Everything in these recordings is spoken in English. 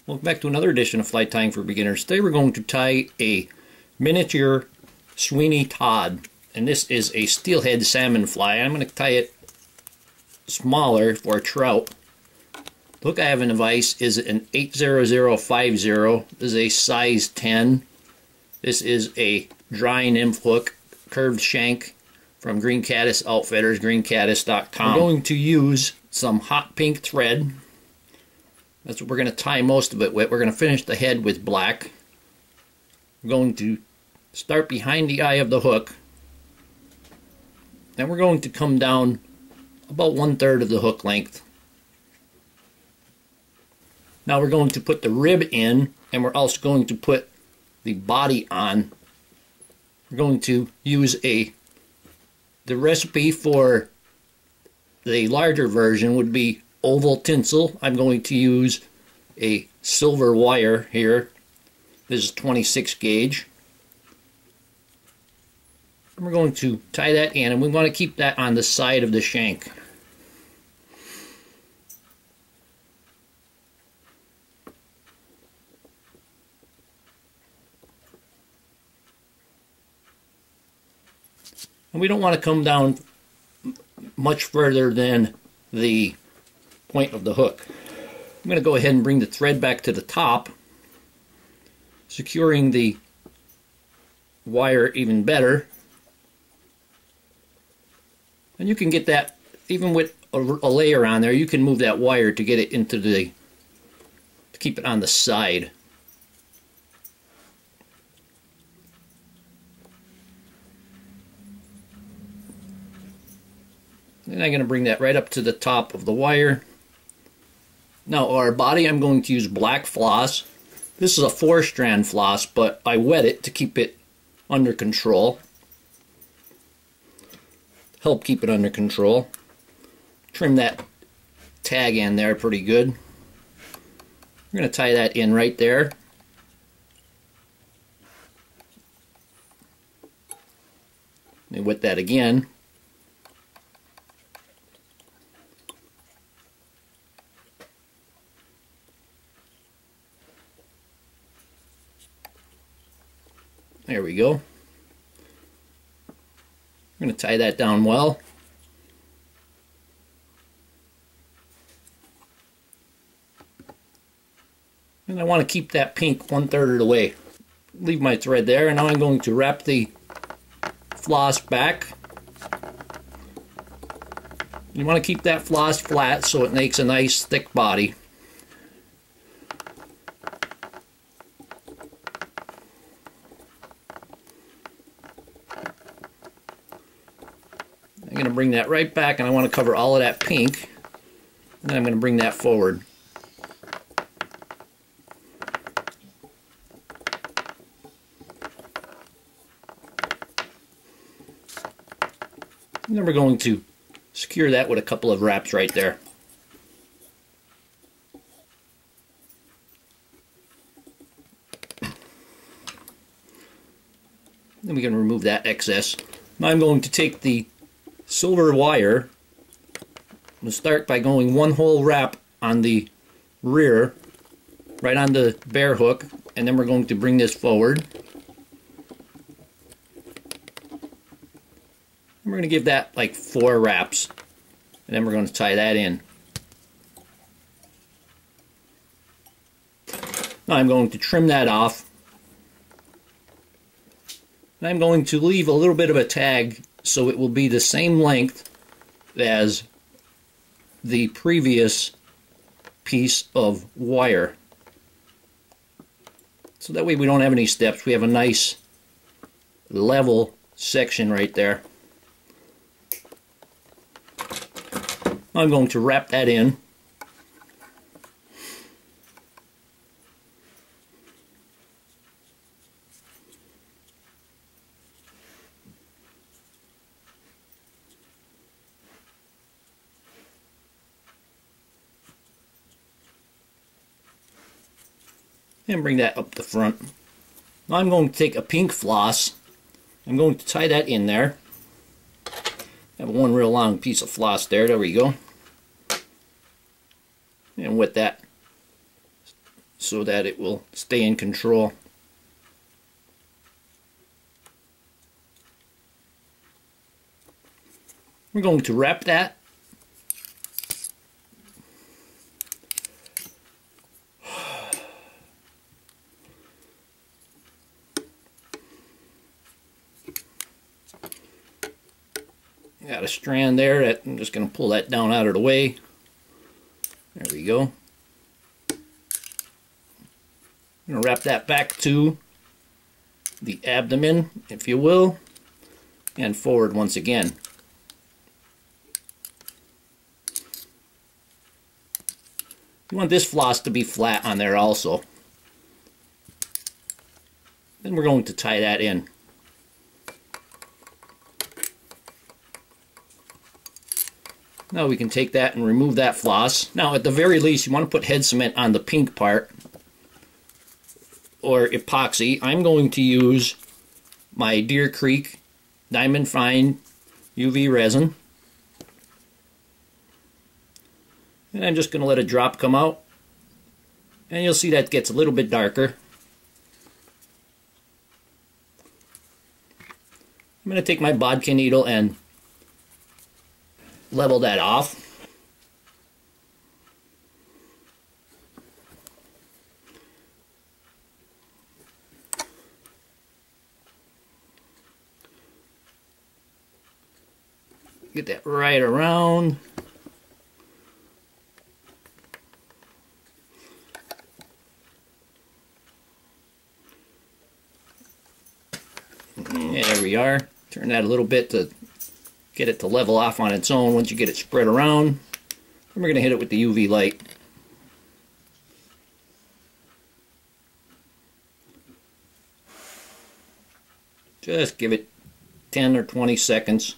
Welcome back to another edition of Fly Tying for Beginners. Today we're going to tie a miniature Sweeny Todd, and this is a steelhead salmon fly. I'm going to tie it smaller for a trout. The hook I have in the vise is an 80050. This is a size 10. This is a dry nymph hook, curved shank from Green Caddis Outfitters, greencaddis.com. We're going to use some hot pink thread. That's what we're going to tie most of it with. We're going to finish the head with black. We're going to start behind the eye of the hook. Then we're going to come down about 1/3 of the hook length. Now we're going to put the rib in, and we're also going to put the body on. We're going to use the recipe for the larger version would be oval tinsel. I'm going to use a silver wire here. This is 26 gauge. And we're going to tie that in, and we want to keep that on the side of the shank. And we don't want to come down much further than the point of the hook. I'm going to go ahead and bring the thread back to the top, securing the wire even better. And you can get that, even with a layer on there, you can move that wire to get it into to keep it on the side. And I'm going to bring that right up to the top of the wire. Now our body, I'm going to use black floss. This is a 4-strand floss, but I wet it to keep it under control. Help keep it under control. Trim that tag in there pretty good. We're going to tie that in right there. Let me wet that again. There we go. I'm going to tie that down well. And I want to keep that pink 1/3 of the way. Leave my thread there, and now I'm going to wrap the floss back. You want to keep that floss flat so it makes a nice thick body. I'm going to bring that right back, and I want to cover all of that pink, and then I'm going to bring that forward. And then we're going to secure that with a couple of wraps right there. Then we can remove that excess. Now I'm going to take the silver wire. I'm going to start by going one whole wrap on the rear, right on the bear hook, and then we're going to bring this forward. And we're going to give that like 4 wraps, and then we're going to tie that in. Now I'm going to trim that off, and I'm going to leave a little bit of a tag so it will be the same length as the previous piece of wire. So that way we don't have any steps. We have a nice level section right there. I'm going to wrap that in. And bring that up the front. Now I'm going to take a pink floss. I'm going to tie that in there. I have one real long piece of floss there. There we go. And with that so that it will stay in control. We're going to wrap that. Got a strand there that I'm just going to pull that down out of the way. There we go. I'm going to wrap that back to the abdomen, if you will, and forward once again. You want this floss to be flat on there also. Then we're going to tie that in. Now we can take that and remove that floss. Now at the very least you want to put head cement on the pink part or epoxy. I'm going to use my Deer Creek Diamond Fine UV resin. And I'm just going to let a drop come out. And you'll see that gets a little bit darker. I'm going to take my bodkin needle and level that off. Get that right around. There we are. Turn that a little bit to get it to level off on its own once you get it spread around. And we're going to hit it with the UV light. Just give it 10 or 20 seconds.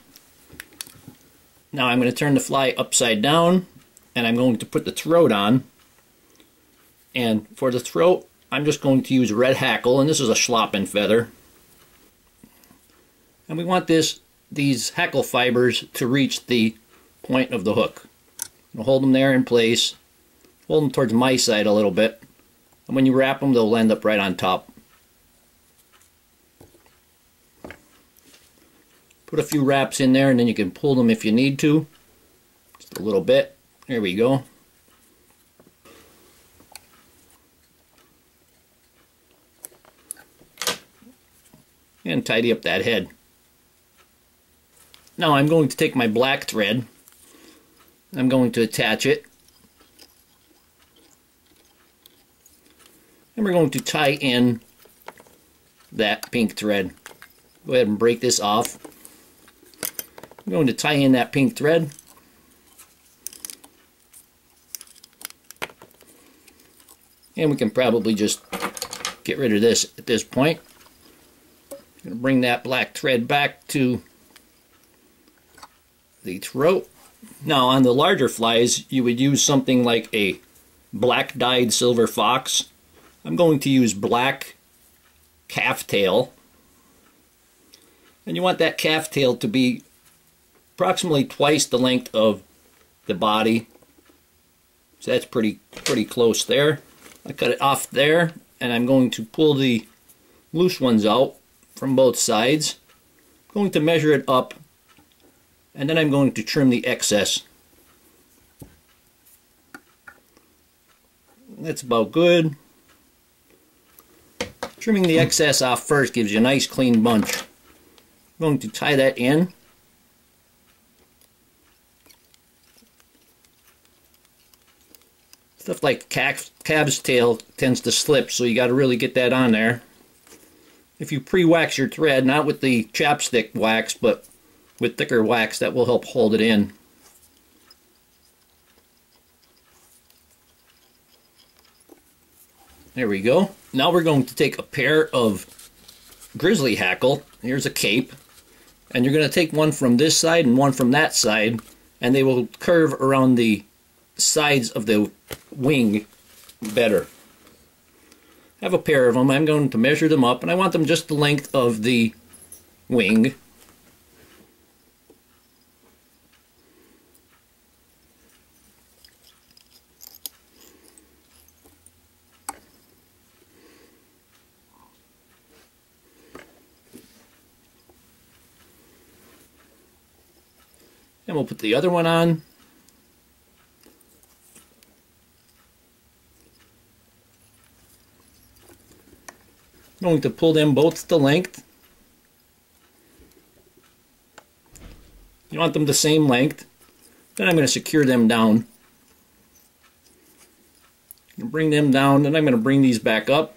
Now I'm going to turn the fly upside down and I'm going to put the throat on. And for the throat, I'm just going to use red Hackle, and this is a schlappen feather. And we want these Hackle fibers to reach the point of the hook. We'll hold them there in place. Hold them towards my side a little bit. And when you wrap them, they'll end up right on top. Put a few wraps in there and then you can pull them if you need to. Just a little bit. There we go. And tidy up that head. Now I'm going to take my black thread. I'm going to attach it. And we're going to tie in that pink thread. Go ahead and break this off. I'm going to tie in that pink thread. And we can probably just get rid of this at this point. I'm going to bring that black thread back to the throat. Now on the larger flies you would use something like a black dyed silver fox. I'm going to use black calf tail. And you want that calf tail to be approximately twice the length of the body. So that's pretty close there. I cut it off there and I'm going to pull the loose ones out from both sides. I'm going to measure it up and then I'm going to trim the excess. That's about good. Trimming the excess off first gives you a nice clean bunch. I'm going to tie that in. Stuff like calf's tail tends to slip, so you got to really get that on there. If you pre-wax your thread, not with the chapstick wax, but with thicker wax, that will help hold it in. There we go. Now we're going to take a pair of Grizzly Hackle. Here's a cape. And you're going to take one from this side and one from that side, and they will curve around the sides of the wing better. I have a pair of them. I'm going to measure them up, and I want them just the length of the wing. And we'll put the other one on. I'm going to pull them both to length. You want them the same length. Then I'm going to secure them down. Bring them down, and I'm going to bring these back up.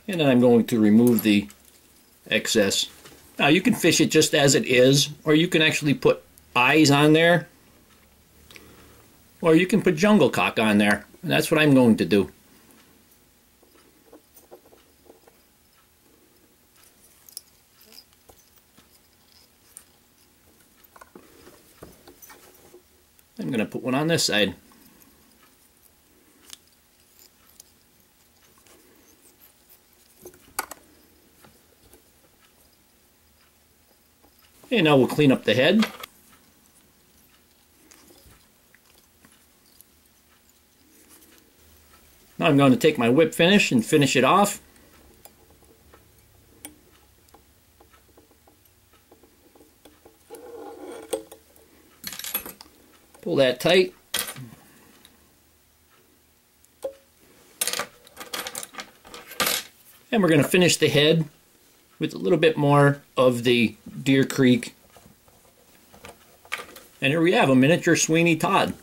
And then I'm going to remove the excess. Now you can fish it just as it is, or you can actually put eyes on there, or you can put jungle cock on there. And that's what I'm going to do. I'm going to put one on this side. And now we'll clean up the head. Now I'm going to take my whip finish and finish it off. Pull that tight. And we're going to finish the head with a little bit more of the Deer Creek. And here we have a miniature Sweeny Todd.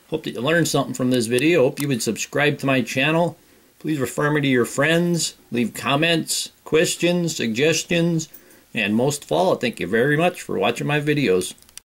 Hope that you learned something from this video. Hope you would subscribe to my channel. Please refer me to your friends. Leave comments, questions, suggestions. And most of all, thank you very much for watching my videos.